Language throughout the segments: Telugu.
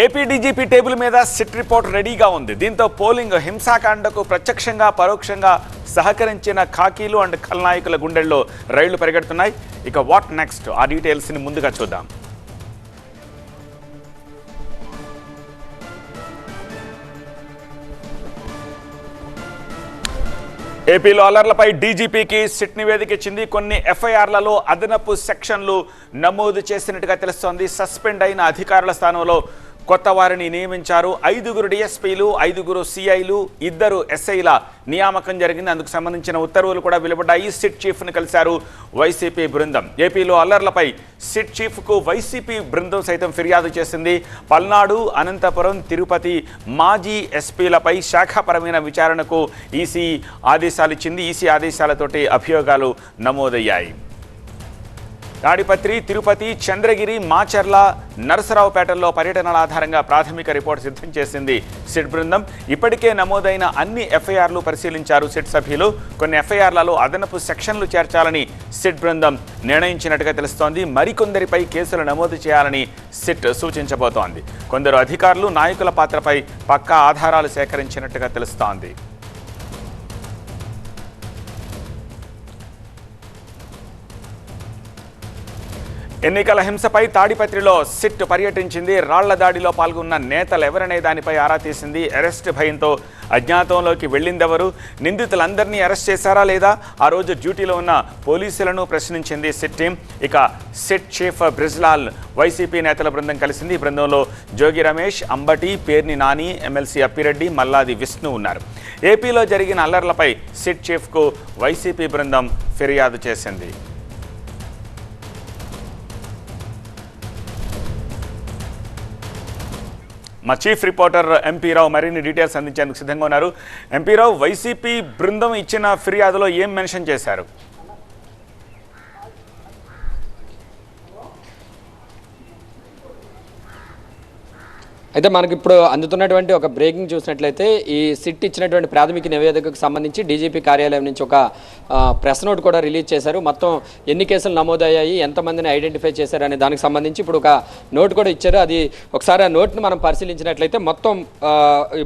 ఏపీ డీజీపీ టేబుల్ మీద సిట్ రిపోర్ట్ రెడీగా ఉంది. దీంతో పోలింగ్ హింసాకాండకు ప్రత్యక్షంగా పరోక్షంగా సహకరించిన ఖాకీలు అండ్ ఖల్నాయకుల గుండెల్లో రైళ్లు పరిగెడుతున్నాయి. ఇక వాట్ నెక్స్ట్ ఆ డీటెయిల్స్ని ముందుగా చూద్దాం. ఏపీలో అల్లర్లపై డీజీపీకి సిట్ నివేదిక ఇచ్చింది. కొన్ని ఎఫ్ఐఆర్లలో అదనపు సెక్షన్లు నమోదు చేసినట్టుగా తెలుస్తోంది. సస్పెండ్ అయిన అధికారుల స్థానంలో కొత్త వారిని నియమించారు. 5 డిఎస్పీలు, 5 సిఐలు, 2 ఎస్ఐల నియామకం జరిగింది. అందుకు సంబంధించిన ఉత్తర్వులు కూడా వెలువడ్డాయి. సిట్ చీఫ్ను కలిశారు వైసీపీ బృందం. ఏపీలో అల్లర్లపై సిట్ చీఫ్కు వైసీపీ బృందం సైతం ఫిర్యాదు చేసింది. పల్నాడు, అనంతపురం, తిరుపతి మాజీ ఎస్పీలపై శాఖాపరమైన విచారణకు ఈసీ ఆదేశాలు ఇచ్చింది. ఈసీ ఆదేశాలతోటి అభియోగాలు నమోదయ్యాయి. తాడిపత్రి, తిరుపతి, చంద్రగిరి, మాచర్ల, నరసరావుపేటల్లో పర్యటనల ఆధారంగా ప్రాథమిక రిపోర్టు సిద్ధం చేసింది సిట్ బృందం. ఇప్పటికే నమోదైన అన్ని ఎఫ్ఐఆర్లు పరిశీలించారు సిట్ సభ్యులు. కొన్ని ఎఫ్ఐఆర్లలో అదనపు సెక్షన్లు చేర్చాలని సిట్ బృందం నిర్ణయించినట్టుగా తెలుస్తోంది. మరికొందరిపై కేసులు నమోదు చేయాలని సిట్ సూచించబోతోంది. కొందరు అధికారులు, నాయకుల పాత్రపై పక్కా ఆధారాలు సేకరించినట్టుగా తెలుస్తోంది. ఎన్నికల హింసపై తాడిపత్రిలో సిట్ పర్యటించింది. రాళ్ల దాడిలో పాల్గొన్న నేతలు ఎవరనే దానిపై ఆరా తీసింది. అరెస్ట్ భయంతో అజ్ఞాతంలోకి వెళ్ళిందెవరు, నిందితులందరినీ అరెస్ట్ చేశారా లేదా, ఆ రోజు డ్యూటీలో ఉన్న పోలీసులను ప్రశ్నించింది సిట్ టీం. ఇక సిట్ చీఫ్ బ్రిజ్లాల్ వైసీపీ నేతల బృందం కలిసింది. ఈ బృందంలో జోగి రమేష్, అంబటి, పేర్ని నాని, ఎమ్మెల్సీ అప్పిరెడ్డి, మల్లాది విష్ణు ఉన్నారు. ఏపీలో జరిగిన అల్లర్లపై సిట్ చీఫ్కు వైసీపీ బృందం ఫిర్యాదు చేసింది. మా చీఫ్ రిపోర్టర్ ఎంపీ రావు మరిన్ని డీటెయిల్స్ అందించేందుకు సిద్ధంగా ఉన్నారు. ఎంపీ రావు, వైసీపీ బృందం ఇచ్చిన ఫిర్యాదులో ఏం మెన్షన్ చేశారు? అయితే మనకి ఇప్పుడు అందుతున్నటువంటి ఒక బ్రేకింగ్ చూసినట్లయితే ఈ సిట్ ఇచ్చినటువంటి ప్రాథమిక నివేదికకు సంబంధించి డీజీపీ కార్యాలయం నుంచి ఒక ప్రెస్ నోట్ కూడా రిలీజ్ చేశారు. మొత్తం ఎన్ని కేసులు నమోదయ్యాయి, ఎంతమందిని ఐడెంటిఫై చేశారు అనే దానికి సంబంధించి ఇప్పుడు ఒక నోట్ కూడా ఇచ్చారు. అది ఒకసారి ఆ నోట్ని మనం పరిశీలించినట్లయితే మొత్తం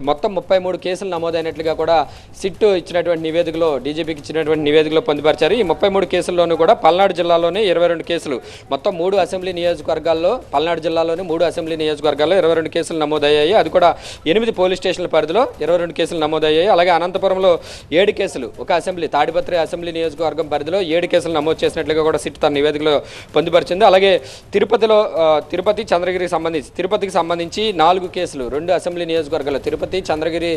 33 కేసులు నమోదైనట్లుగా కూడా సిట్ ఇచ్చినటువంటి నివేదికలో, డీజీపీకి ఇచ్చినటువంటి నివేదికలో పొందుపరిచారు. ఈ 33 కేసుల్లోనూ కూడా పల్నాడు జిల్లాలోనే 22 కేసులు, మొత్తం 3 అసెంబ్లీ నియోజకవర్గాల్లో, పల్నాడు జిల్లాలోని 3 అసెంబ్లీ నియోజకవర్గాల్లో 22 కేసులు నమోదయ్యాయి. అది కూడా 8 పోలీస్ స్టేషన్ల పరిధిలో 22 కేసులు నమోదయ్యాయి. అలాగే అనంతపురంలో 7 కేసులు, ఒక అసెంబ్లీ తాడిపత్రి అసెంబ్లీ నియోజకవర్గం పరిధిలో 7 కేసులు నమోదు చేసినట్లుగా కూడా సిట్ తన నివేదికలో పొందుపరిచింది. అలాగే తిరుపతి, తిరుపతికి సంబంధించి 4 కేసులు, 2 అసెంబ్లీ నియోజకవర్గాలు, తిరుపతి, చంద్రగిరి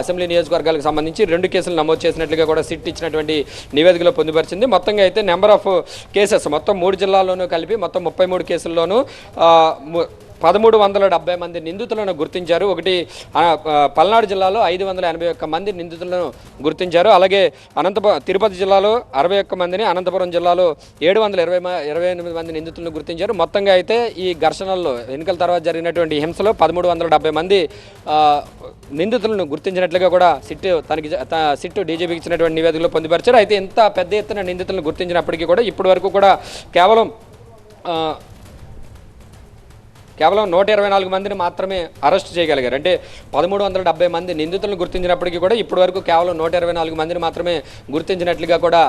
అసెంబ్లీ నియోజకవర్గాలకు సంబంధించి 2 కేసులు నమోదు చేసినట్లుగా కూడా సిట్ ఇచ్చినటువంటి నివేదికలో పొందుపరిచింది. మొత్తంగా అయితే నెంబర్ ఆఫ్ కేసెస్ మొత్తం 3 జిల్లాల్లోనూ కలిపి మొత్తం 33 కేసుల్లోనూ 1370 మంది నిందితులను గుర్తించారు. పల్నాడు జిల్లాలో 581 మంది నిందితులను గుర్తించారు. అలాగే తిరుపతి జిల్లాలో 61 మందిని, అనంతపురం జిల్లాలో 728 మంది నిందితులను గుర్తించారు. మొత్తంగా అయితే ఈ ఘర్షణల్లో, ఎన్నికల తర్వాత జరిగినటువంటి హింసలో 1370 మంది నిందితులను గుర్తించినట్లుగా కూడా సిట్ డీజీపీకి ఇచ్చినటువంటి నివేదికలో పొందుపరిచారు. అయితే ఇంత పెద్ద ఎత్తున నిందితులను గుర్తించినప్పటికీ కూడా ఇప్పటి వరకు కూడా కేవలం 124 మందిని మాత్రమే అరెస్ట్ చేయగలిగారు. అంటే 1370 మంది నిందితులను గుర్తించినప్పటికీ కూడా ఇప్పటి వరకు కేవలం 124 మందిని మాత్రమే గుర్తించినట్లుగా కూడా,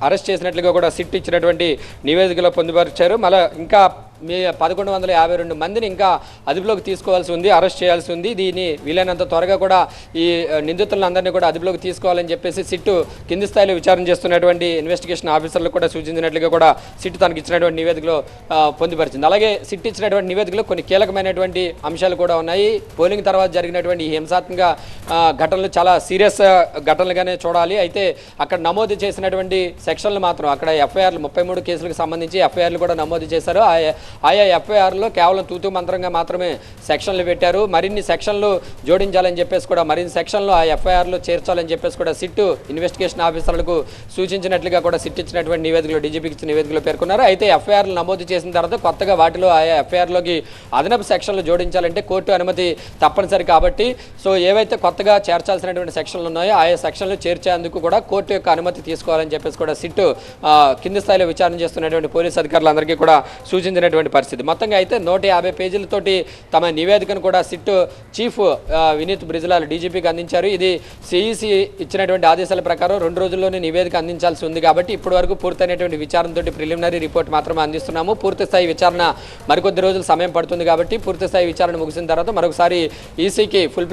అరెస్ట్ చేసినట్లుగా కూడా సిట్ ఇచ్చినటువంటి నివేదికలో పొందుపరిచారు. మళ్ళీ ఇంకా 1152 మందిని ఇంకా అదుపులోకి తీసుకోవాల్సి ఉంది, అరెస్ట్ చేయాల్సి ఉంది. దీన్ని వీలైనంత త్వరగా కూడా ఈ నిందితులందరినీ కూడా అదుపులోకి తీసుకోవాలని చెప్పేసి సిట్ కింది స్థాయిలో విచారణ చేస్తున్నటువంటి ఇన్వెస్టిగేషన్ ఆఫీసర్లకు కూడా సూచించినట్లుగా కూడా సిట్ తనకి ఇచ్చినటువంటి నివేదికలో పొందుపరిచింది. అలాగే సిట్ ఇచ్చినటువంటి నివేదికలో కొన్ని కీలకమైనటువంటి అంశాలు కూడా ఉన్నాయి. పోలింగ్ తర్వాత జరిగినటువంటి హింసాత్మక ఘటనలు చాలా సీరియస్ ఘటనలుగానే చూడాలి. అయితే అక్కడ నమోదు చేసినటువంటి సెక్షన్లు మాత్రం, అక్కడ ఎఫ్ఐఆర్లు 33 కేసులకు సంబంధించి ఎఫ్ఐఆర్లు కూడా నమోదు చేశారు. ఆయా ఎఫ్ఐఆర్లో కేవలం తూతూ మంత్రంగా మాత్రమే సెక్షన్లు పెట్టారు. మరిన్ని సెక్షన్లు జోడించాలని చెప్పేసి కూడా, మరిన్ని సెక్షన్లు ఆ ఎఫ్ఐఆర్లో చేర్చాలని చెప్పేసి కూడా సిట్ ఇన్వెస్టిగేషన్ ఆఫీసర్లకు సూచించినట్లుగా కూడా సిట్ ఇచ్చినటువంటి నివేదికలో, డీజీపీకి ఇచ్చిన నివేదికలో పేర్కొన్నారు. అయితే ఎఫ్ఐఆర్లు నమోదు చేసిన తర్వాత కొత్తగా వాటిలో ఆయా ఎఫ్ఐఆర్లోకి అదనపు సెక్షన్లు జోడించాలంటే కోర్టు అనుమతి తప్పనిసరి కాబట్టి, సో ఏవైతే కొత్తగా చేర్చాల్సినటువంటి సెక్షన్లు ఉన్నాయో ఆయా సెక్షన్లు చేర్చేందుకు కూడా కోర్టు యొక్క అనుమతి తీసుకోవాలని చెప్పేసి కూడా సిట్ కింది స్థాయిలో విచారణ చేస్తున్నటువంటి పోలీసు అధికారులందరికీ కూడా సూచించినటువంటి ఉన్నటువంటి పరిస్థితి. మొత్తంగా అయితే 150 పేజీలతోటి తమ నివేదికను కూడా సిట్ చీఫ్ వినీత్ బ్రిజ్లాల్ డీజీపీకి అందించారు. ఇది సిఈసి ఇచ్చినటువంటి ఆదేశాల ప్రకారం 2 రోజుల్లోనే నివేదిక అందించాల్సి ఉంది కాబట్టి ఇప్పటి వరకు పూర్తయినటువంటి విచారణతో ప్రిలిమినరీ రిపోర్ట్ మాత్రమే అందిస్తున్నాము. పూర్తి స్థాయి విచారణ మరికొద్ది రోజులు సమయం పడుతుంది కాబట్టి పూర్తి స్థాయి విచారణ ముగిసిన తర్వాత మరొకసారి ఈసీకి ఫుల్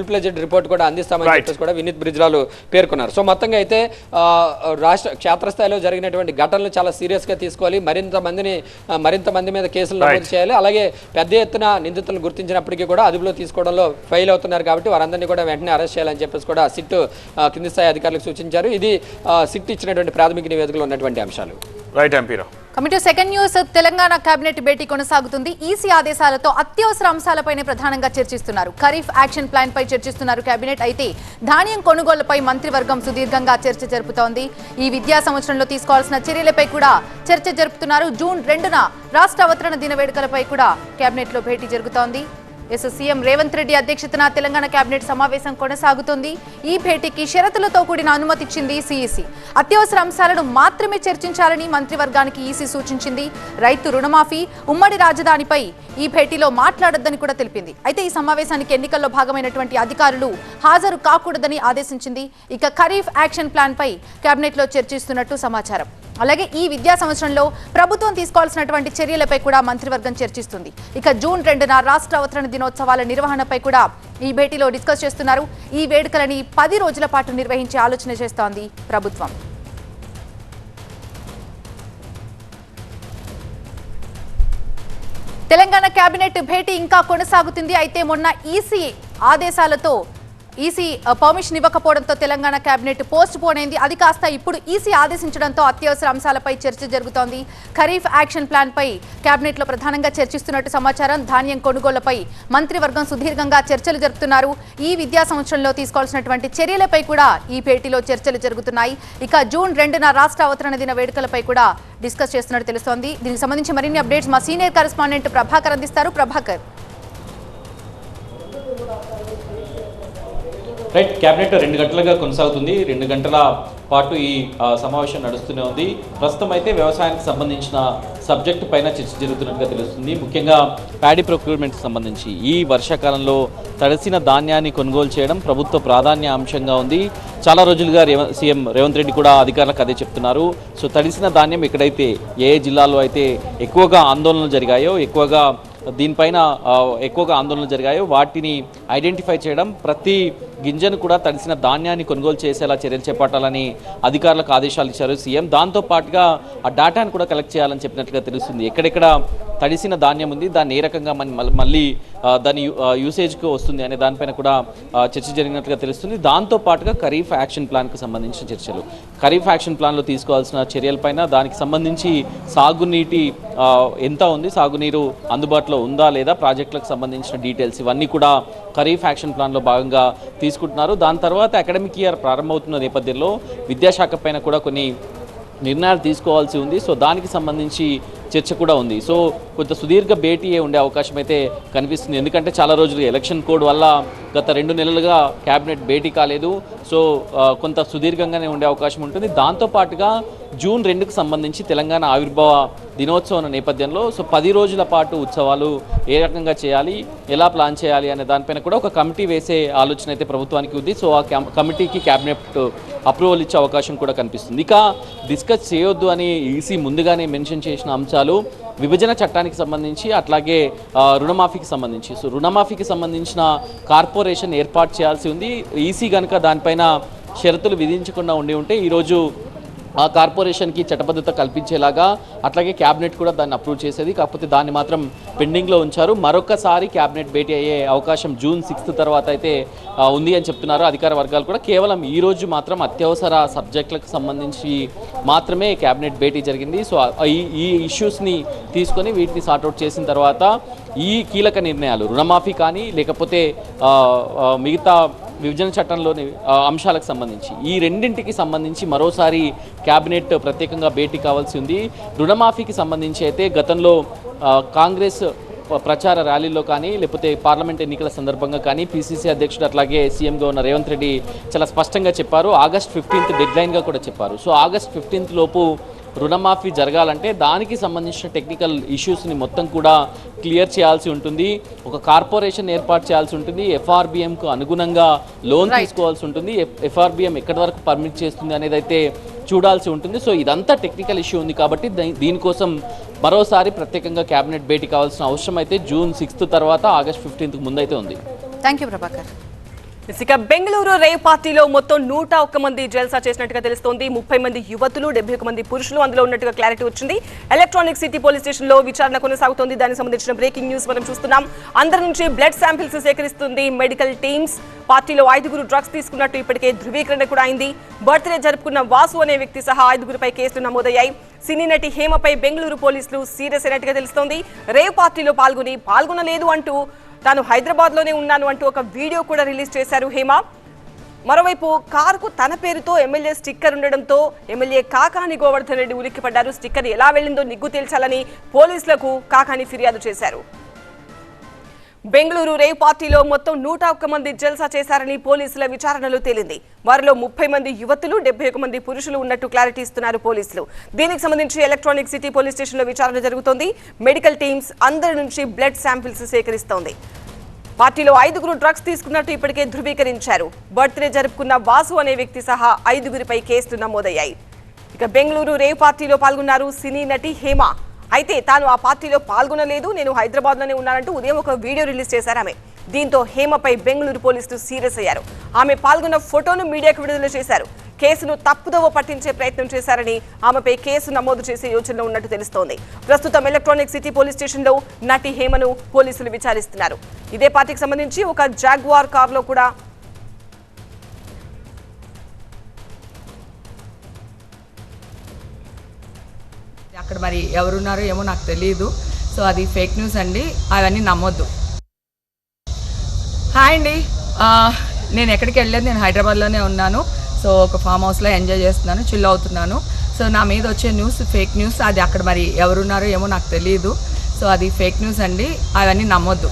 ప్లెడ్జ్డ్ రిపోర్ట్ కూడా అందిస్తామని చెప్పేసి కూడా వినీత్ బ్రిజ్లాల్ పేర్కొన్నారు. సో మొత్తంగా అయితే రాష్ట్ర క్షేత్రస్థాయిలో జరిగినటువంటి ఘటనలు చాలా సీరియస్ గా తీసుకోవాలి. మరింత మంది మీద కేసులు నమోదు చేయాలి. అలాగే పెద్ద ఎత్తున నిందితులను గుర్తించినప్పటికీ కూడా అదుపులో తీసుకోవడంలో ఫెయిల్ అవుతున్నారు కాబట్టి వారందరినీ కూడా వెంటనే అరెస్ట్ చేయాలని చెప్పేసి కూడా సిట్ కింది స్థాయి అధికారులకు సూచించారు. ఇది సిట్ ఇచ్చినటువంటి ప్రాథమిక నివేదికలో ఉన్నటువంటి అంశాలు. రైట్ ఎంపీరావు. Committee second news. Telangana cabinet భేటీ కొనసాగుతుంది. ఈసీ ఆదేశాలతో అత్యవసర అంశాలపైనే ప్రధానంగా చర్చిస్తున్నారు. ఖరీఫ్ యాక్షన్ ప్లాన్ పై చర్చిస్తున్నారు కేబినెట్. అయితే ధాన్యం కొనుగోలుపై మంత్రివర్గం సుదీర్ఘంగా చర్చ జరుపుతోంది. ఈ విద్యా సంవత్సరంలో తీసుకోవాల్సిన చర్యలపై కూడా చర్చ జరుపుతున్నారు. జూన్ 2న రాష్ట్ర అవతరణ దిన వేడుకలపై కూడా కేబినెట్ లో భేటీ జరుగుతోంది. సీఎం రేవంత్ రెడ్డి అధ్యక్షతన తెలంగాణ కేబినెట్ సమావేశం కొనసాగుతుంది. ఈ భేటీకి షరతులతో కూడిన అనుమతి ఇచ్చింది సిఈసి. అత్యవసర అంశాలను మాత్రమే చర్చించాలని మంత్రివర్గానికి ఈసీ సూచించింది. రైతు రుణమాఫీ, ఉమ్మడి రాజధానిపై ఈ భేటీలో మాట్లాడొద్దని కూడా తెలిపింది. అయితే ఈ సమావేశానికి ఎన్నికల్లో భాగమైనటువంటి అధికారులు హాజరు కాకూడదని ఆదేశించింది. ఇక ఖరీఫ్ యాక్షన్ ప్లాన్ పై కేబినెట్ లో చర్చిస్తున్నట్టు సమాచారం. అలాగే ఈ విద్యా సంవత్సరంలో ప్రభుత్వం తీసుకోవాల్సినటువంటి చర్యలపై కూడా మంత్రివర్గం చర్చిస్తుంది. ఇక జూన్ 2న రాష్ట్ర అవతరణ దినోత్సవాల నిర్వహణపై కూడా ఈ భేటీలో డిస్కస్ చేస్తున్నారు. ఈ వేడుకలని 10 రోజుల పాటు నిర్వహించే ఆలోచన చేస్తోంది ప్రభుత్వం. తెలంగాణ కేబినెట్ భేటీ ఇంకా కొనసాగుతుంది. అయితే మొన్న ఈసీ పర్మిషన్ ఇవ్వకపోవడంతో తెలంగాణ కేబినెట్ పోస్ట్ పోన్ అయింది. అది కాస్త ఇప్పుడు ఈసీ ఆదేశించడంతో అత్యవసర అంశాలపై చర్చ జరుగుతోంది. ఖరీఫ్ యాక్షన్ ప్లాన్ పై కేబినెట్ లో ప్రధానంగా చర్చిస్తున్నట్టు సమాచారం. ధాన్యం కొనుగోళ్లపై మంత్రివర్గం సుదీర్ఘంగా చర్చలు జరుపుతున్నారు. ఈ విద్యా సంవత్సరంలో తీసుకోవాల్సినటువంటి చర్యలపై కూడా ఈ భేటీలో చర్చలు జరుగుతున్నాయి. ఇక జూన్ 2న రాష్ట్ర అవతరణ దిన వేడుకలపై కూడా డిస్కస్ చేస్తున్నట్టు తెలుస్తోంది. దీనికి సంబంధించి మరిన్ని అప్డేట్స్ మా సీనియర్ కరెస్పాండెంట్ ప్రభాకర్ అందిస్తారు. ప్రభాకర్. రైట్, క్యాబినెట్ 2 గంటలుగా కొనసాగుతుంది. 2 గంటల పాటు ఈ సమావేశం నడుస్తూనే ఉంది. ప్రస్తుతం అయితే వ్యవసాయానికి సంబంధించిన సబ్జెక్టు పైన చర్చ జరుగుతున్నట్టుగా తెలుస్తుంది. ముఖ్యంగా ప్యాడీ ప్రొక్యూర్మెంట్కి సంబంధించి ఈ వర్షాకాలంలో తడిసిన ధాన్యాన్ని కొనుగోలు చేయడం ప్రభుత్వ ప్రాధాన్య అంశంగా ఉంది. చాలా రోజులుగా సీఎం రేవంత్ రెడ్డి కూడా అధికారులకు అదే చెప్తున్నారు. సో తడిసిన ధాన్యం ఎక్కడైతే ఏ జిల్లాలో అయితే ఎక్కువగా ఆందోళనలు జరిగాయో దీనిపైన ఎక్కువగా ఆందోళనలు జరిగాయో వాటిని ఐడెంటిఫై చేయడం, ప్రతి గింజను కూడా తడిసిన ధాన్యాన్ని కొనుగోలు చేసేలా చర్యలు చేపట్టాలని అధికారులకు ఆదేశాలు ఇచ్చారు సీఎం. దాంతో పాటుగా ఆ డేటాను కూడా కలెక్ట్ చేయాలని చెప్పినట్లుగా తెలుస్తుంది. ఎక్కడెక్కడ తడిసిన ధాన్యం ఉంది, దాన్ని ఏ రకంగా మళ్ళీ దాని యూసేజ్కి వస్తుంది అనే దానిపైన కూడా చర్చ జరిగినట్లుగా తెలుస్తుంది. దాంతో పాటుగా ఖరీఫ్ యాక్షన్ ప్లాన్కు సంబంధించిన చర్చలు, ఖరీఫ్ యాక్షన్ ప్లాన్లో తీసుకోవాల్సిన చర్యలపైన, దానికి సంబంధించి సాగునీటి ఎంత ఉంది, సాగునీరు అందుబాటులో ఉందా లేదా, ప్రాజెక్టులకు సంబంధించిన డీటెయిల్స్ ఇవన్నీ కూడా ఖరీఫ్ యాక్షన్ ప్లాన్లో భాగంగా తీసుకుంటున్నారు. దాని తర్వాత అకాడమిక్ ఇయర్ ప్రారంభమవుతున్న నేపథ్యంలో విద్యాశాఖ పైన కూడా కొన్ని నిర్ణయాలు తీసుకోవాల్సి ఉంది. సో దానికి సంబంధించి చర్చ కూడా ఉంది. సో కొంత సుదీర్ఘ భేటీ ఉండే అవకాశం అయితే కనిపిస్తుంది. ఎందుకంటే చాలా రోజులు ఎలక్షన్ కోడ్ వల్ల గత 2 నెలలుగా క్యాబినెట్ భేటీ కాలేదు. సో కొంత సుదీర్ఘంగానే ఉండే అవకాశం ఉంటుంది. దాంతోపాటుగా జూన్ 2కు సంబంధించి తెలంగాణ ఆవిర్భావ దినోత్సవం నేపథ్యంలో 10 రోజుల పాటు ఉత్సవాలు ఏ రకంగా చేయాలి, ఎలా ప్లాన్ చేయాలి అనే దానిపైన కూడా ఒక కమిటీ వేసే ఆలోచన అయితే ప్రభుత్వానికి ఉంది. సో ఆ కమిటీకి క్యాబినెట్ అప్రూవల్ ఇచ్చే అవకాశం కూడా కనిపిస్తుంది. ఇక డిస్కస్ చేయొద్దు అని ఈసీ ముందుగానే మెన్షన్ చేసిన అంశాలు విభజన చట్టానికి సంబంధించి, అట్లాగే రుణమాఫీకి సంబంధించి. సో రుణమాఫీకి సంబంధించిన కార్పొరేషన్ ఏర్పాటు చేయాల్సి ఉంది. ఈసీ కనుక దానిపైన షరతులు విధించకుండా ఉంటే ఈరోజు ఆ కార్పొరేషన్కి చట్టబద్ధత కల్పించేలాగా, అట్లాగే క్యాబినెట్ కూడా దాన్ని అప్రూవ్ చేసేది. కాకపోతే దాన్ని మాత్రం పెండింగ్లో ఉంచారు. మరొకసారి క్యాబినెట్ భేటీ అయ్యే అవకాశం జూన్ 6 తర్వాత అయితే ఉంది అని చెప్తున్నారు అధికార వర్గాలు కూడా. కేవలం ఈరోజు మాత్రం అత్యవసర సబ్జెక్టులకు సంబంధించి మాత్రమే క్యాబినెట్ భేటీ జరిగింది. సో ఈ ఇష్యూస్ని తీసుకొని వీటిని సార్ట్అవుట్ చేసిన తర్వాత ఈ కీలక నిర్ణయాలు, రుణమాఫీ కానీ లేకపోతే మిగతా విభజన చట్టంలోని అంశాలకు సంబంధించి, ఈ రెండింటికి సంబంధించి మరోసారి క్యాబినెట్ ప్రత్యేకంగా భేటీ కావాల్సి ఉంది. రుణమాఫీకి సంబంధించి అయితే గతంలో కాంగ్రెస్ ప్రచార ర్యాలీలో కానీ లేకపోతే పార్లమెంట్ ఎన్నికల సందర్భంగా కానీ పీసీసీ అధ్యక్షుడు అట్లాగే సీఎంగా ఉన్న రేవంత్ రెడ్డి చాలా స్పష్టంగా చెప్పారు. ఆగస్ట్ 15 డెడ్లైన్గా కూడా చెప్పారు. సో ఆగస్ట్ 15 లోపు రుణమాఫీ జరగాలంటే దానికి సంబంధించిన టెక్నికల్ ఇష్యూస్ని మొత్తం కూడా క్లియర్ చేయాల్సి ఉంటుంది. ఒక కార్పొరేషన్ ఏర్పాటు చేయాల్సి ఉంటుంది. ఎఫ్ఆర్బిఎంకు అనుగుణంగా లోన్ తీసుకోవాల్సి ఉంటుంది. ఎఫ్ఆర్బిఎం ఎక్కడి వరకు పర్మిట్ చేస్తుంది అనేది అయితే చూడాల్సి ఉంటుంది. సో ఇదంతా టెక్నికల్ ఇష్యూ ఉంది కాబట్టి దీనికోసం మరోసారి ప్రత్యేకంగా కేబినెట్ భేటీ కావాల్సిన అవసరం అయితే జూన్ 6 తర్వాత ఆగస్ట్ 15కు ముందైతే ఉంది. Thank you Prabhakar. ఇక బెంగళూరు రేవ్ పార్టీలో మొత్తం 101 మంది జల్సా చేసినట్టుగా తెలుస్తోంది. 30 మంది యువతులు, 71 మంది పురుషులు అందులో ఉన్నట్టుగా క్లారిటీ వచ్చింది. ఎలక్ట్రానిక్ సిటీ పోలీస్ స్టేషన్ లో విచారణ కొనసాగుతోంది. దానికి సంబంధించిన బ్రేకింగ్ న్యూస్ మనం చూస్తున్నాం. అందరి నుంచి బ్లడ్ శాంపిల్స్ సేకరిస్తుంది మెడికల్ టీమ్స్. పార్టీలో 5గురు డ్రగ్స్ తీసుకున్నట్టు ఇప్పటికే ధృవీకరణ కూడా అయింది. బర్త్డే జరుపుకున్న వాసు అనే వ్యక్తి సహా 5గురిపై కేసులు నమోదయ్యాయి. సినీ నటి హేమపై బెంగళూరు పోలీసులు సీరియస్ అయినట్టుగా తెలుస్తోంది. రేవ్ పార్టీలో పాల్గొనలేదు అంటూ తాను హైదరాబాద్ లోనే ఉన్నాను అంటూ ఒక వీడియో కూడా రిలీజ్ చేశారు హేమ. మరోవైపు కారుకు తన పేరుతో ఎమ్మెల్యే స్టిక్కర్ ఉండడంతో ఎమ్మెల్యే కాకాని గోవర్ధన్ రెడ్డి ఉలిక్కిపడ్డారు. స్టిక్కర్ ఎలా వెళ్లిందో నిగ్గు తేల్చాలని పోలీసులకు కాకాని ఫిర్యాదు చేశారు. బెంగళూరు రేవ్ పార్టీలో మొత్తం 101 మంది జల్సా చేశారని పోలీసుల విచారణలో తేలింది. వారిలో 30 మంది యువతులు, 71 మంది పురుషులు ఉన్నట్టు క్లారిటీ ఇస్తున్నారు పోలీసులు. దీనికి సంబంధించి ఎలక్ట్రానిక్ సిటీ పోలీస్ స్టేషన్లో విచారణ జరుగుతోంది. మెడికల్ టీమ్స్ అందరి నుంచి బ్లడ్ శాంపిల్స్ సేకరిస్తోంది. పార్టీలో 5గురు డ్రగ్స్ తీసుకున్నట్టు ఇప్పటికే ధృవీకరించారు. బర్త్డే జరుపుకున్న వాసు అనే వ్యక్తి సహా 5గురిపై కేసులు నమోదయ్యాయి. ఇక బెంగళూరు రేవ్ పార్టీలో పాల్గొన్నారు సినీ నటి హేమ. అయితే తాను ఆ పార్టీలో పాల్గొనలేదు, నేను హైదరాబాద్ లోనే ఉన్నానంటూ ఉదయం ఒక వీడియో రిలీజ్ చేశారు ఆమె. దీంతో హేమపై బెంగళూరు పోలీసులు సీరియస్ అయ్యారు. ఆమె పాల్గొన్న ఫోటోను మీడియాకు విడుదల చేశారు. కేసును తప్పుదోవ పట్టించే ప్రయత్నం చేశారని ఆమెపై కేసు నమోదు చేసే యోచనలో ఉన్నట్టు తెలుస్తోంది. ప్రస్తుతం ఎలక్ట్రానిక్ సిటీ పోలీస్ స్టేషన్లో నటి హేమను పోలీసులు విచారిస్తున్నారు. ఇదే పార్టీకి సంబంధించి ఒక జాగ్వార్ కారులో కూడా అక్కడ మరి ఎవరున్నారో ఏమో నాకు తెలియదు. సో అది ఫేక్ న్యూస్ అండి, అవన్నీ నమ్మొద్దు. హాయ్ అండి, నేను ఎక్కడికి వెళ్ళలేదు, నేను హైదరాబాద్లోనే ఉన్నాను. సో ఒక ఫామ్ హౌస్లో ఎంజాయ్ చేస్తున్నాను, చిల్ అవుతున్నాను. సో నా మీద వచ్చే న్యూస్ ఫేక్ న్యూస్, అది అక్కడ మరి ఎవరున్నారో ఏమో నాకు తెలియదు. సో అది ఫేక్ న్యూస్ అండి, అవన్నీ నమ్మొద్దు.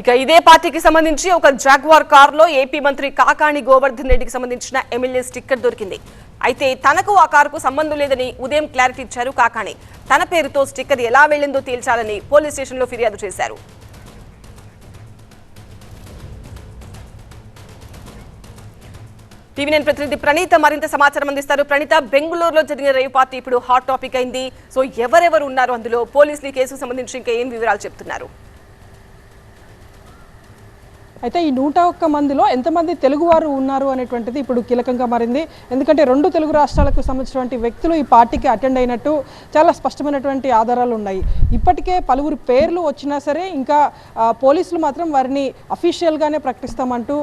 ఇక ఇదే పార్టీకి సంబంధించి ఒక జాగ్వార్ కారులో ఏపీ మంత్రి కాకాని గోవర్ధన్ రెడ్డికి సంబంధించిన ఎమ్మెల్యే స్టిక్కర్ దొరికింది. అయితే తనకు ఆ కారుకు సంబంధం లేదని ఉదయం క్లారిటీ ఇచ్చారు కాకాని. తన పేరుతో స్టిక్కర్ ఎలా వెళ్లిందో తేల్చాలని పోలీస్ స్టేషన్లో ఫిర్యాదు చేశారు. టీవీ9 ప్రతినిధి ప్రణీత మరింత సమాచారం అందిస్తారు. ప్రణీత, బెంగళూరులో జరిగిన రేవ్ పార్టీ ఇప్పుడు హాట్ టాపిక్ అయింది. సో ఎవరెవరు ఉన్నారు అందులో, పోలీసులు ఈ కేసుకు సంబంధించి ఇంకా ఏం వివరాలు చెప్తున్నారు? అయితే ఈ 101 మందిలో ఎంతమంది తెలుగువారు ఉన్నారు అనేటువంటిది ఇప్పుడు కీలకంగా మారింది. ఎందుకంటే 2 తెలుగు రాష్ట్రాలకు సంబంధించినటువంటి వ్యక్తులు ఈ పార్టీకి అటెండ్ అయినట్టు చాలా స్పష్టమైనటువంటి ఆధారాలు ఉన్నాయి. ఇప్పటికే పలువురు పేర్లు వచ్చినా సరే ఇంకా పోలీసులు మాత్రం వారిని అఫీషియల్గానే ప్రకటిస్తామంటూ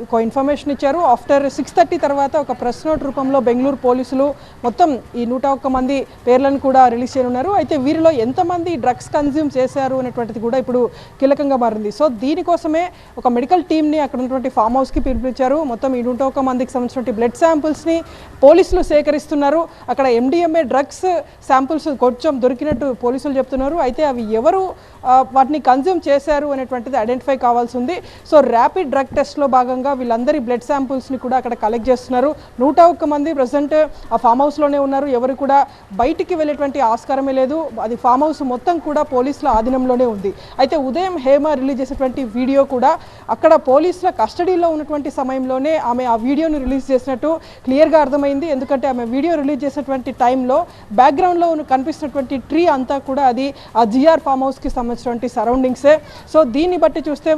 ఒక ఇన్ఫర్మేషన్ ఇచ్చారు. ఆఫ్టర్ 6:30 తర్వాత ఒక ప్రెస్ నోట్ రూపంలో బెంగళూరు పోలీసులు మొత్తం ఈ 101 మంది పేర్లను కూడా రిలీజ్ చేయనున్నారు. అయితే వీరిలో ఎంతమంది డ్రగ్స్ కన్జ్యూమ్ చేశారు అనేటువంటిది కూడా ఇప్పుడు కీలకంగా మారింది. సో దీనికోసమే ఒక మెడికల్ టీమ్ని అక్కడ ఉన్నటువంటి ఫామ్ హౌస్కి పిలిపించారు. మొత్తం ఈ 101 మందికి సంబంధించినటువంటి బ్లడ్ శాంపుల్స్ని పోలీసులు సేకరిస్తున్నారు. అక్కడ MDMA డ్రగ్స్ శాంపుల్స్ కొంచెం దొరికినట్టు పోలీసులు చెప్తున్నారు. అయితే అవి ఎవరు వాటిని కన్జ్యూమ్ చేశారు అనేటువంటిది ఐడెంటిఫై కావాల్సి ఉంది. సో ర్యాపిడ్ డ్రగ్ టెస్ట్లో భాగంగా వీళ్ళందరి బ్లడ్ శాంపుల్స్ని కూడా అక్కడ కలెక్ట్ చేస్తున్నారు. 101 మంది ప్రజెంట్ ఆ ఫామ్ హౌస్లోనే ఉన్నారు. ఎవరు కూడా బయటికి వెళ్ళేటువంటి ఆస్కారమే లేదు. అది ఫామ్ హౌస్ మొత్తం కూడా పోలీసుల ఆధీనంలోనే ఉంది. అయితే ఉదయం హేమ రిలీజ్ చేసినటువంటి వీడియో కూడా అక్కడ పోలీసుల కస్టడీలో ఉన్నటువంటి సమయంలోనే ఆమె ఆ వీడియోని రిలీజ్ చేసినట్టు క్లియర్గా అర్థమైంది. ఎందుకంటే ఆమె వీడియో రిలీజ్ చేసినటువంటి టైంలో బ్యాక్గ్రౌండ్లో కనిపిస్తున్నటువంటి ట్రీ అంతా కూడా అది ఆ GR ఫామ్ హౌస్కి సంబంధించినటువంటి సరౌండింగ్సే. సో దీన్ని బట్టి చూస్తే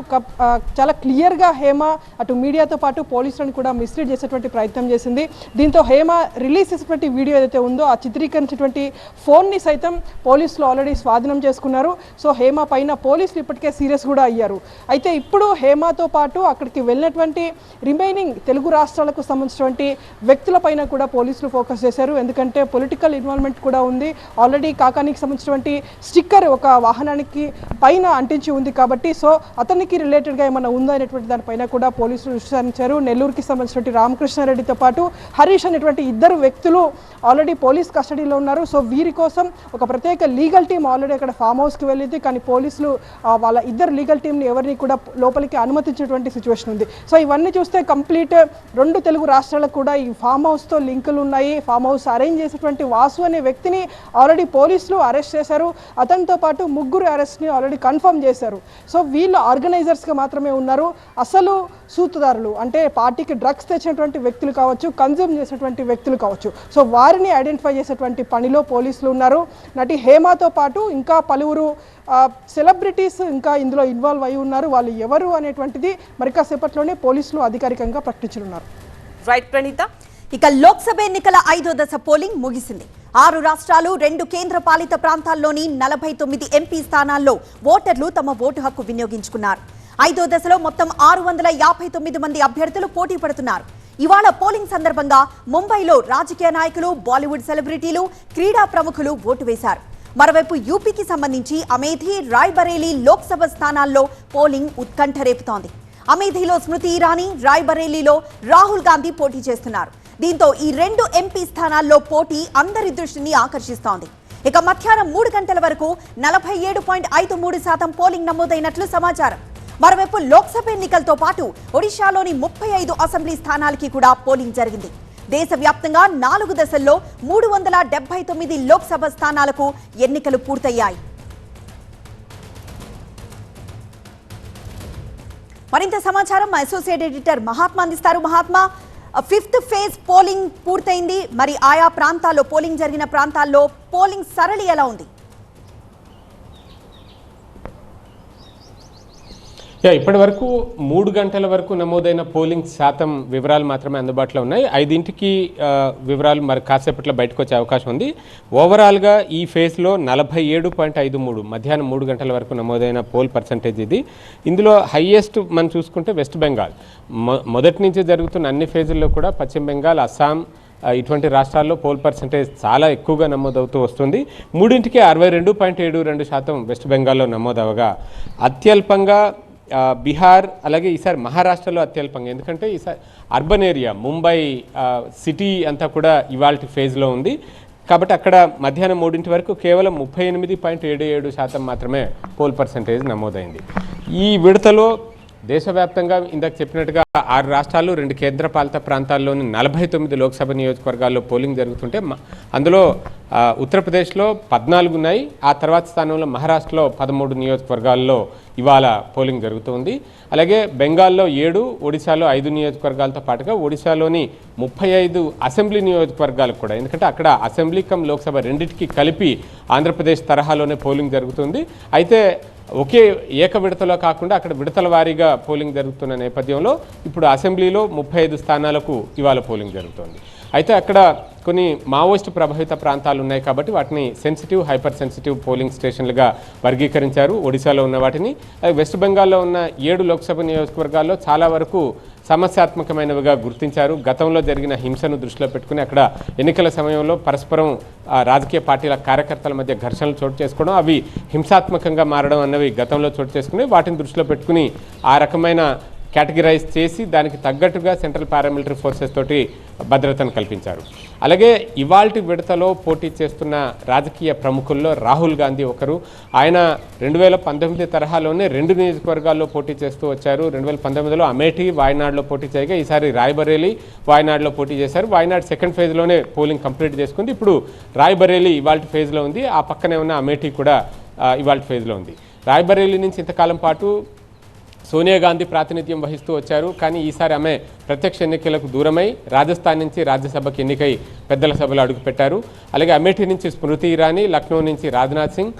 చాలా క్లియర్గా హేమ అటు మీడియాతో పాటు పోలీసులను కూడా మిస్లీడ్ చేసేటువంటి ప్రయత్నం చేసింది. దీంతో హేమ రిలీజ్ చేసినటువంటి వీడియో ఏదైతే ఉందో ఆ చిత్రీకరించినటువంటి ఫోన్ని సైతం పోలీసులు ఆల్రెడీ స్వాధీనం చేసుకున్నారు. సో హేమ పైన పోలీసులు ఇప్పటికే సీరియస్ కూడా అయ్యారు. అయితే ఇప్పుడు హేమతో పాటు అక్కడికి వెళ్ళినటువంటి రిమైనింగ్ తెలుగు రాష్ట్రాలకు సంబంధించినటువంటి వ్యక్తుల పైన కూడా పోలీసులు ఫోకస్ చేశారు. ఎందుకంటే పొలిటికల్ ఇన్వాల్వ్మెంట్ కూడా ఉంది. ఆల్రెడీ కాకానికి సంబంధించినటువంటి స్టిక్కర్ ఒక వాహనానికి పైన అంటించి ఉంది కాబట్టి సో అతనికి రిలేటెడ్గా ఏమైనా ఉందా అనేటువంటి దానిపైన కూడా పోలీసులు విచారించారు. నెల్లూరుకి సంబంధించినటువంటి రామకృష్ణారెడ్డితో పాటు హరీష్ అనేటువంటి 2 వ్యక్తులు ఆల్రెడీ పోలీస్ కస్టడీలో ఉన్నారు. సో వీరి కోసం ఒక ప్రత్యేక లీగల్ టీం ఆల్రెడీ అక్కడ ఫామ్ హౌస్కి వెళ్ళింది. కానీ పోలీసులు వాళ్ళ 2 లీగల్ టీంని ఎవరిని కూడా లోపలికి చేయడానికి అనుమతించేటువంటి సిచ్యువేషన్ ఉంది. సో ఇవన్నీ చూస్తే కంప్లీట్ 2 తెలుగు రాష్ట్రాలకు కూడా ఈ ఫామ్ హౌస్తో లింకులు ఉన్నాయి. ఫామ్ హౌస్ అరేంజ్ చేసేటువంటి వాసు అనే వ్యక్తిని ఆల్రెడీ పోలీసులు అరెస్ట్ చేశారు. అతనితో పాటు 3 అరెస్ట్ని ఆల్రెడీ కన్ఫర్మ్ చేశారు. సో వీళ్ళు ఆర్గనైజర్స్గా మాత్రమే ఉన్నారు. అసలు సూత్రధారులు అంటే పార్టీకి డ్రగ్స్ తెచ్చినటువంటి వ్యక్తులు కావచ్చు, కన్జ్యూమ్ చేసినటువంటి వ్యక్తులు కావచ్చు, సో వారిని ఐడెంటిఫై చేసేటువంటి పనిలో పోలీసులు ఉన్నారు. నటి హేమతో పాటు ఇంకా పలువురు సెలబ్రిటీస్ ఇంకా ఇందులో ఇన్వాల్వ్ అయి ఉన్నారు. వాళ్ళు ఎవరు అనేటువంటిది మరి కాసేపట్లోనే పోలీసులు అధికారికంగా ప్రకటించనున్నారు. రైట్ ప్రణీత. ఇక లోక్సభ ఎన్నికల 5వ దశ పోలింగ్ ముగిసింది. 6 రాష్ట్రాలు 2 కేంద్ర పాలిత ప్రాంతాల్లోని 49 ఎంపీ స్థానాల్లో ఓటర్లు తమ ఓటు హక్కు వినియోగించుకున్నారు. 5వ దశలో మొత్తం 659 మంది అభ్యర్థులు పోటీ పడుతున్నారు. ఇవాళ పోలింగ్ సందర్భంగా ముంబైలో రాజకీయ నాయకులు, బాలీవుడ్ సెలబ్రిటీలు, క్రీడా ప్రముఖులు ఓటు వేశారు. మరోవైపు యూపీకి సంబంధించి అమేథీ, రాయ్బరేలీ లోక్సభ స్థానాల్లో పోలింగ్ ఉత్కంఠ రేపుతోంది. అమేథీలో స్మృతి ఇరానీ, రాయ్బరేలీలో రాహుల్ గాంధీ పోటీ చేస్తున్నారు. దీంతో ఈ 2 ఎంపీ స్థానాల్లో పోటీ అందరి దృష్టిని ఆకర్షిస్తోంది. ఇక మధ్యాహ్నం 3 గంటల వరకు 47.53% పోలింగ్ నమోదైనట్లు సమాచారం. మరోవైపు లోక్సభ ఎన్నికలతో పాటు ఒడిశాలోని 35 అసెంబ్లీ స్థానాలకి కూడా పోలింగ్ జరిగింది. దేశవ్యాప్తంగా 4 దశల్లో 379 లోక్సభ స్థానాలకు ఎన్నికలు పూర్తయ్యాయి. మరింత సమాచారం మా అసోసియేట్ ఎడిటర్ మహాత్మా అందిస్తారు. మహాత్మా, 5th ఫేజ్ పోలింగ్ పూర్తయింది. మరి ఆయా ప్రాంతాల్లో పోలింగ్ జరిగిన ప్రాంతాల్లో పోలింగ్ సరళి ఎలా ఉంది? ఇప్పటి వరకు 3 గంటల వరకు నమోదైన పోలింగ్ శాతం వివరాలు మాత్రమే అందుబాటులో ఉన్నాయి. 5ంటికి వివరాలు మరి కాసేపట్లో బయటకు వచ్చే అవకాశం ఉంది. ఓవరాల్గా ఈ ఫేజ్లో 47.53 మధ్యాహ్నం 3 గంటల వరకు నమోదైన పోల్ పర్సంటేజ్ ఇది. ఇందులో హైయెస్ట్ మనం చూసుకుంటే వెస్ట్ బెంగాల్. మొదటి నుంచి జరుగుతున్న అన్ని ఫేజుల్లో కూడా పశ్చిమ బెంగాల్, అస్సాం ఇటువంటి రాష్ట్రాల్లో పోల్ పర్సంటేజ్ చాలా ఎక్కువగా నమోదవుతూ వస్తుంది. 3ంటికి 62.72% వెస్ట్ బెంగాల్లో నమోదవగా అత్యల్పంగా బీహార్, అలాగే ఈసారి మహారాష్ట్రలో అత్యల్పంగా, ఎందుకంటే ఈసారి అర్బన్ ఏరియా ముంబై సిటీ అంతా కూడా ఇవాల్టి ఫేజ్లో ఉంది కాబట్టి అక్కడ మధ్యాహ్నం 3 వరకు కేవలం 38.77% మాత్రమే పోల్ పర్సంటేజ్ నమోదైంది. ఈ విడతలో దేశవ్యాప్తంగా ఇందాక చెప్పినట్టుగా 6 రాష్ట్రాలు 2 కేంద్రపాలిత ప్రాంతాల్లోని 49 లోక్సభ నియోజకవర్గాల్లో పోలింగ్ జరుగుతుంటే అందులో ఉత్తరప్రదేశ్లో 14 ఉన్నాయి. ఆ తర్వాత స్థానంలో మహారాష్ట్రలో 13 నియోజకవర్గాల్లో ఇవాళ పోలింగ్ జరుగుతుంది. అలాగే బెంగాల్లో 7, ఒడిశాలో 5 నియోజకవర్గాలతో పాటుగా ఒడిశాలోని 35 అసెంబ్లీ నియోజకవర్గాలకు కూడా, ఎందుకంటే అక్కడ అసెంబ్లీ కమ్ లోక్సభ రెండింటికి కలిపి ఆంధ్రప్రదేశ్ తరహాలోనే పోలింగ్ జరుగుతుంది. అయితే ఒకే ఏక విడతలో కాకుండా అక్కడ విడతల వారీగా పోలింగ్ జరుగుతున్న నేపథ్యంలో ఇప్పుడు అసెంబ్లీలో 35 స్థానాలకు ఇవాళ పోలింగ్ జరుగుతోంది. అయితే అక్కడ కొన్ని మావోయిస్టు ప్రభావిత ప్రాంతాలు ఉన్నాయి కాబట్టి వాటిని సెన్సిటివ్, హైపర్ సెన్సిటివ్ పోలింగ్ స్టేషన్లుగా వర్గీకరించారు ఒడిశాలో ఉన్న వాటిని. వెస్ట్ బెంగాల్లో ఉన్న 7 లోక్సభ నియోజకవర్గాల్లో చాలా వరకు సమస్యాత్మకమైనవిగా గుర్తించారు. గతంలో జరిగిన హింసను దృష్టిలో పెట్టుకుని అక్కడ ఎన్నికల సమయంలో పరస్పరం రాజకీయ పార్టీల కార్యకర్తల మధ్య ఘర్షణలు చోటు చేసుకోవడం, అవి హింసాత్మకంగా మారడం అన్నవి గతంలో చోటు చేసుకుని వాటిని దృష్టిలో పెట్టుకుని ఆ రకమైన కేటగిరైజ్ చేసి దానికి తగ్గట్టుగా సెంట్రల్ పారామిలిటరీ ఫోర్సెస్ తోటి భద్రతను కల్పించారు. అలాగే ఇవాల్టి విడతలో పోటీ చేస్తున్న రాజకీయ ప్రముఖుల్లో రాహుల్ గాంధీ ఒకరు. ఆయన 2019 తరహాలోనే 2 నియోజకవర్గాల్లో పోటీ చేస్తూ వచ్చారు. 2019లో అమేఠీ, వాయనాడ్లో పోటీ చేయగా ఈసారి రాయ్బరేలీ, వాయనాడ్లో పోటీ చేశారు. వాయనాడ్ సెకండ్ ఫేజ్లోనే పోలింగ్ కంప్లీట్ చేసుకుంది. ఇప్పుడు రాయ్బరేలీ ఇవాల్టి ఫేజ్లో ఉంది. ఆ పక్కనే ఉన్న అమేఠీ కూడా ఇవాల్టి ఫేజ్లో ఉంది. రాయ్బరేలీ నుంచి ఇంతకాలం పాటు సోనియా గాంధీ ప్రాతినిధ్యం వహిస్తూ వచ్చారు. కానీ ఈసారి ఆమె ప్రత్యక్ష ఎన్నికలకు దూరమై రాజస్థాన్ నుంచి రాజ్యసభకు ఎన్నికై పెద్దల సభలో అడుగుపెట్టారు. అలాగే అమేఠీ నుంచి స్మృతి ఇరానీ, లక్నో నుంచి రాజ్నాథ్ సింగ్,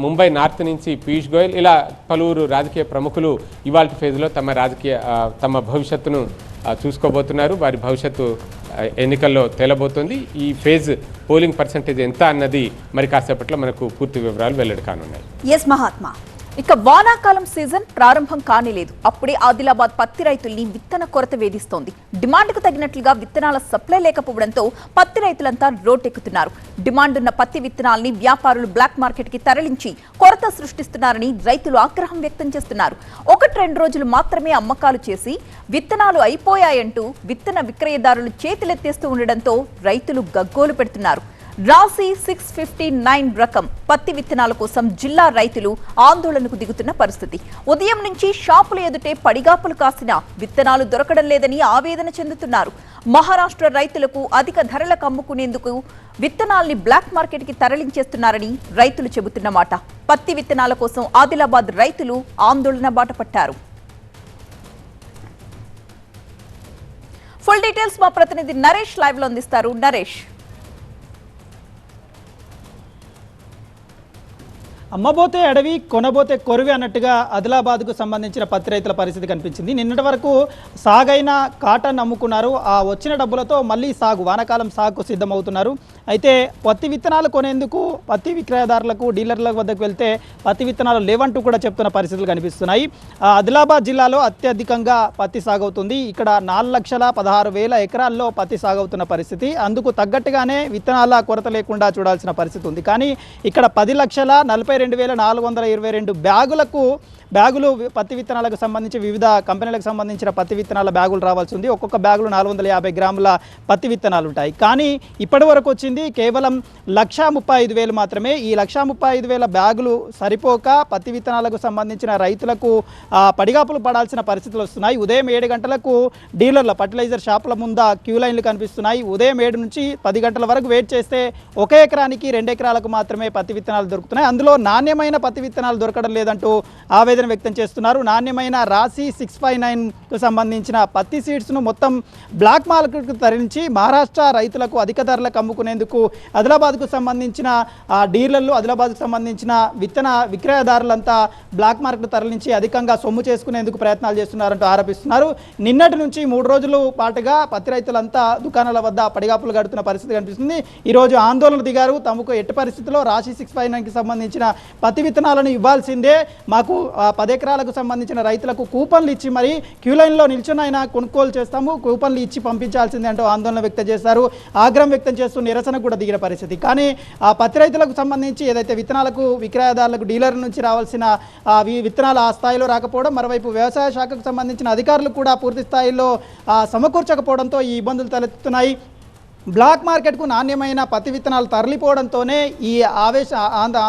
ముంబై నార్త్ నుంచి పీయూష్ గోయల్, ఇలా పలువురు రాజకీయ ప్రముఖులు ఇవాల్టి ఫేజ్లో తమ భవిష్యత్తును చూసుకోబోతున్నారు. వారి భవిష్యత్తు ఎన్నికల్లో తేలబోతోంది. ఈ ఫేజ్ పోలింగ్ పర్సంటేజ్ ఎంత అన్నది మరి కాసేపట్లో మనకు పూర్తి వివరాలు వెల్లడి కానున్నాయి. ఎస్ మహాత్మా. ఇక వానాకాలం సీజన్ ప్రారంభం కానిలేదు. అప్పుడే ఆదిలాబాద్ పత్తి రైతుల్ని విత్తన కొరత వేధిస్తోంది. డిమాండ్కు తగినట్లుగా విత్తనాల సప్లై లేకపోవడంతో పత్తి రైతులంతా రోడ్డెక్కుతున్నారు. డిమాండ్ ఉన్న పత్తి విత్తనాల్ని వ్యాపారులు బ్లాక్ మార్కెట్కి తరలించి కొరత సృష్టిస్తున్నారని రైతులు ఆగ్రహం వ్యక్తం చేస్తున్నారు. 1-2 రోజులు మాత్రమే అమ్మకాలు చేసి విత్తనాలు అయిపోయాయంటూ విత్తన విక్రయదారులు చేతులెత్తేస్తూ ఉండడంతో రైతులు గగ్గోలు పెడుతున్నారు. రాశి 659 రకం పత్తి విత్తనాల కోసం జిల్లా రైతులు ఆందోళనకు దిగుతున్న పరిస్థితి. ఉదయం నుంచి షాపుల ఎదుటే పడిగాపులు కాసిన విత్తనాలు దొరకడం లేదని ఆవేదన చెందుతున్నారు. మహారాష్ట్ర రైతులకు అధిక ధరలకు అమ్ముకునేందుకు విత్తనాల్ని బ్లాక్ మార్కెట్ కి తరలించేస్తున్నారని రైతులు చెబుతున్న మాట. పత్తి విత్తనాల కోసం ఆదిలాబాద్ రైతులు ఆందోళన బాట పట్టారు. ఫుల్ డీటెయిల్స్ మా ప్రతినిధి నరేష్ లైవ్ లో అందిస్తారు. నరేష్, అమ్మబోతే అడవి కొనబోతే కొరువి అన్నట్టుగా ఆదిలాబాద్కు సంబంధించిన పత్తి రైతుల పరిస్థితి కనిపించింది. నిన్నటి వరకు సాగైన కాటన్ అమ్ముకున్నారు. ఆ వచ్చిన డబ్బులతో మళ్ళీ వానాకాలం సాగుకు సిద్ధమవుతున్నారు. అయితే పత్తి విత్తనాలు కొనేందుకు పత్తి విక్రయదారులకు డీలర్ల వద్దకు వెళ్తే పత్తి విత్తనాలు లేవంటూ కూడా చెప్తున్న పరిస్థితులు కనిపిస్తున్నాయి. ఆదిలాబాద్ జిల్లాలో అత్యధికంగా పత్తి సాగవుతుంది. ఇక్కడ 4,16,000 ఎకరాల్లో పత్తి సాగవుతున్న పరిస్థితి. అందుకు తగ్గట్టుగానే విత్తనాల కొరత లేకుండా చూడాల్సిన పరిస్థితి ఉంది. కానీ ఇక్కడ 10,42,422 బ్యాగులు పత్తి విత్తనాలకు సంబంధించి వివిధ కంపెనీలకు సంబంధించిన పత్తి విత్తనాల బ్యాగులు రావాల్సి ఉంది. ఒక్కొక్క బ్యాగులు 450 గ్రాముల పత్తి విత్తనాలు ఉంటాయి. కానీ ఇప్పటి వరకు వచ్చింది కేవలం 1,35,000 మాత్రమే. ఈ 1,35,000 బ్యాగులు సరిపోక పత్తి విత్తనాలకు సంబంధించిన రైతులకు పడిగాపులు పడాల్సిన పరిస్థితులు వస్తున్నాయి. ఉదయం 7 గంటలకు డీలర్ల ఫర్టిలైజర్ షాపుల ముందు క్యూ లైన్లు కనిపిస్తున్నాయి. ఉదయం 7 నుంచి 10 గంటల వరకు వెయిట్ చేస్తే 1 ఎకరానికి 2 ఎకరాలకు మాత్రమే పత్తి విత్తనాలు దొరుకుతున్నాయి. అందులో నాణ్యమైన పత్తి విత్తనాలు దొరకడం లేదంటూ ఆవేదన వ్యక్తం చేస్తున్నారు. నాణ్యమైన రాశి 659కు సంబంధించిన పత్తి సీడ్స్ను మొత్తం బ్లాక్ మార్కెట్కు తరలించి మహారాష్ట్ర రైతులకు అధిక ధరలకు అమ్ముకునేందుకు ఆదిలాబాద్కు సంబంధించిన డీలర్లు, ఆదిలాబాద్కు సంబంధించిన విత్తన విక్రయదారులంతా బ్లాక్ మార్కెట్ తరలించి అధికంగా సొమ్ము చేసుకునేందుకు ప్రయత్నాలు చేస్తున్నారంటూ ఆరోపిస్తున్నారు. నిన్నటి నుంచి 3 రోజుల పాటుగా పత్తి రైతులంతా దుకాణాల వద్ద పడిగాపులు గడుతున్న పరిస్థితి కనిపిస్తుంది. ఈరోజు ఆందోళన దిగారు. తమకు ఎట్టి పరిస్థితుల్లో రాశి 659కి సంబంధించిన పత్తి విత్తనాలను ఇవ్వాల్సిందే, మాకు 10 ఎకరాలకు సంబంధించిన రైతులకు కూపన్లు ఇచ్చి మరి క్యూ లైన్లో నిల్చున్నైనా కొనుగోలు చేస్తాము, కూపన్లు ఇచ్చి పంపించాల్సిందే అంటూ ఆందోళన వ్యక్తం చేశారు. ఆగ్రహం వ్యక్తం చేస్తూ నిరసన కూడా దిగిన పరిస్థితి. కానీ ఆ పత్తి రైతులకు సంబంధించి ఏదైతే విత్తనాలకు విక్రయదారులకు డీలర్ నుంచి రావాల్సిన విత్తనాలు ఆ స్థాయిలో రాకపోవడం, మరోవైపు వ్యవసాయ శాఖకు సంబంధించిన అధికారులు కూడా పూర్తి స్థాయిలో సమకూర్చకపోవడంతో ఈ ఇబ్బందులు తలెత్తుతున్నాయి. బ్లాక్ మార్కెట్కు నాణ్యమైన పత్తి విత్తనాలు తరలిపోవడంతోనే ఈ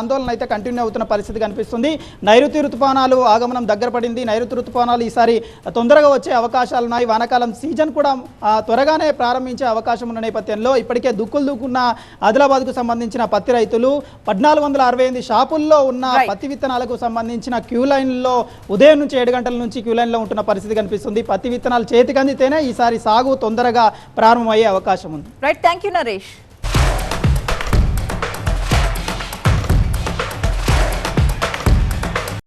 ఆందోళన అయితే కంటిన్యూ అవుతున్న పరిస్థితి కనిపిస్తుంది. నైరుతి ఋతుపవనాలు ఆగమనం దగ్గర పడింది. నైరుతి ఋతుపవనాలు ఈసారి తొందరగా వచ్చే అవకాశాలు ఉన్నాయి. వానాకాలం సీజన్ కూడా త్వరగానే ప్రారంభించే అవకాశం ఉన్న నేపథ్యంలో ఇప్పటికే దూకున్న ఆదిలాబాద్కు సంబంధించిన పత్తి రైతులు 1,468 షాపుల్లో ఉన్న పత్తి విత్తనాలకు సంబంధించిన క్యూ లైన్లో ఉదయం నుంచి 7 గంటల నుంచి క్యూ లైన్లో ఉంటున్న పరిస్థితి కనిపిస్తుంది. పత్తి విత్తనాలు చేతికి అందితేనే ఈసారి సాగు తొందరగా ప్రారంభమయ్యే అవకాశం ఉంది. Right, thank you Naresh.